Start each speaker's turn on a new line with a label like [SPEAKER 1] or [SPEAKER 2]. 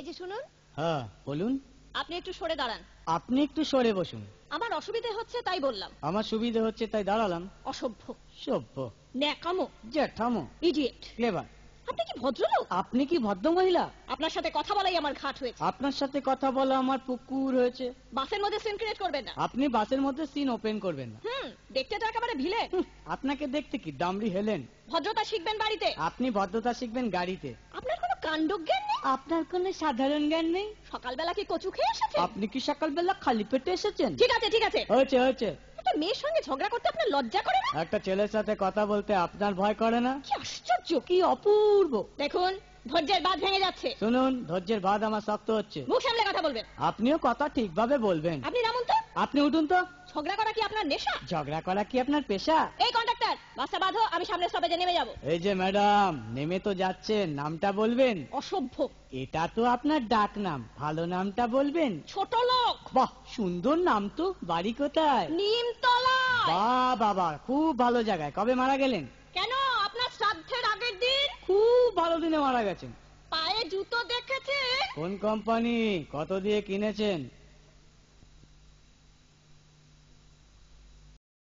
[SPEAKER 1] যে শুনুন।
[SPEAKER 2] হ্যাঁ বলুন।
[SPEAKER 1] আপনি একটু সরে দাঁড়ান।
[SPEAKER 2] আপনি একটু সরে বসুন।
[SPEAKER 1] আমার অসুবিধে হচ্ছে তাই বললাম।
[SPEAKER 2] আমার সুবিধে হচ্ছে তাই দাঁড়ালাম।
[SPEAKER 1] অসভ্য,
[SPEAKER 2] সভ্য,
[SPEAKER 1] ন্যাকামো,
[SPEAKER 2] জ্যাঠামো,
[SPEAKER 1] ইডিয়েট।
[SPEAKER 2] ক্লেভার।
[SPEAKER 1] আপনি কি ভদ্রলোক?
[SPEAKER 2] আপনি কি ভদ্র মহিলা?
[SPEAKER 1] আপনার সাথে কথা বলাই আমার ঘাট হয়েছে।
[SPEAKER 2] আপনার সাথে কথা বলা আমার পুকুর হয়েছে।
[SPEAKER 1] বাসের মধ্যে সিন ক্রিয়েট করবেন না।
[SPEAKER 2] আপনি বাসের মধ্যে সিন ওপেন করবেন না।
[SPEAKER 1] দেখতে তো একেবারে ভিলে।
[SPEAKER 2] আপনাকে দেখতে কি ডামরি হেলেন।
[SPEAKER 1] ভদ্রতা শিখবেন বাড়িতে।
[SPEAKER 2] আপনি ভদ্রতা শিখবেন গাড়িতে।
[SPEAKER 1] আপনার কোনো কাণ্ডজ্ঞান নেই।
[SPEAKER 2] আপনার কোনো সাধারণ জ্ঞান নেই।
[SPEAKER 1] সকালবেলা কি কচু খেয়ে এসেছেন?
[SPEAKER 2] আপনি কি সকালবেলা খালি পেটে এসেছেন?
[SPEAKER 1] ঠিক আছে ঠিক আছে,
[SPEAKER 2] হয়েছে হয়েছে।
[SPEAKER 1] একটা মেয়ের সঙ্গে ঝগড়া করতে আপনার লজ্জা করে না?
[SPEAKER 2] একটা ছেলের সাথে কথা বলতে আপনার ভয় করে না?
[SPEAKER 1] কি আশ্চর্য,
[SPEAKER 2] কি অপূর্ব।
[SPEAKER 1] দেখুন ধৈর্যের বাঁধ ভেঙে যাচ্ছে।
[SPEAKER 2] শুনুন, ধৈর্যের বাঁধ আমার শক্ত হচ্ছে।
[SPEAKER 1] মুখ সামলে কথা বলবেন।
[SPEAKER 2] আপনিও কথা ঠিকভাবে বলবেন।
[SPEAKER 1] আপনি নামুন তো।
[SPEAKER 2] আপনি উঠুন তো।
[SPEAKER 1] ঝগড়া করা কি আপনার নেশা?
[SPEAKER 2] ঝগড়া করা কি আপনার পেশা?
[SPEAKER 1] এই কন্ডাক্টর, বাসটা বাঁধো, আমি সামনের স্টপেজে নেমে যাব।
[SPEAKER 2] এই যে ম্যাডাম, নেমে তো যাচ্ছেন, নামটা বলবেন।
[SPEAKER 1] অসভ্য।
[SPEAKER 2] এটা তো আপনার ডাক নাম, ভালো নামটা বলবেন।
[SPEAKER 1] ছোট লোক।
[SPEAKER 2] বাহ, সুন্দর নাম তো। বাড়ি কোথায়?
[SPEAKER 1] নিমতলা।
[SPEAKER 2] বাহ বাবা, খুব ভালো জায়গায়। কবে মারা গেলেন?
[SPEAKER 1] কেন, আপনার শ্রাদ্ধের আগের দিন।
[SPEAKER 2] খুব ভালো দিনে মারা গেছেন।
[SPEAKER 1] পায়ে জুতো দেখেছে?
[SPEAKER 2] কোন কোম্পানি? কত দিয়ে কিনেছেন?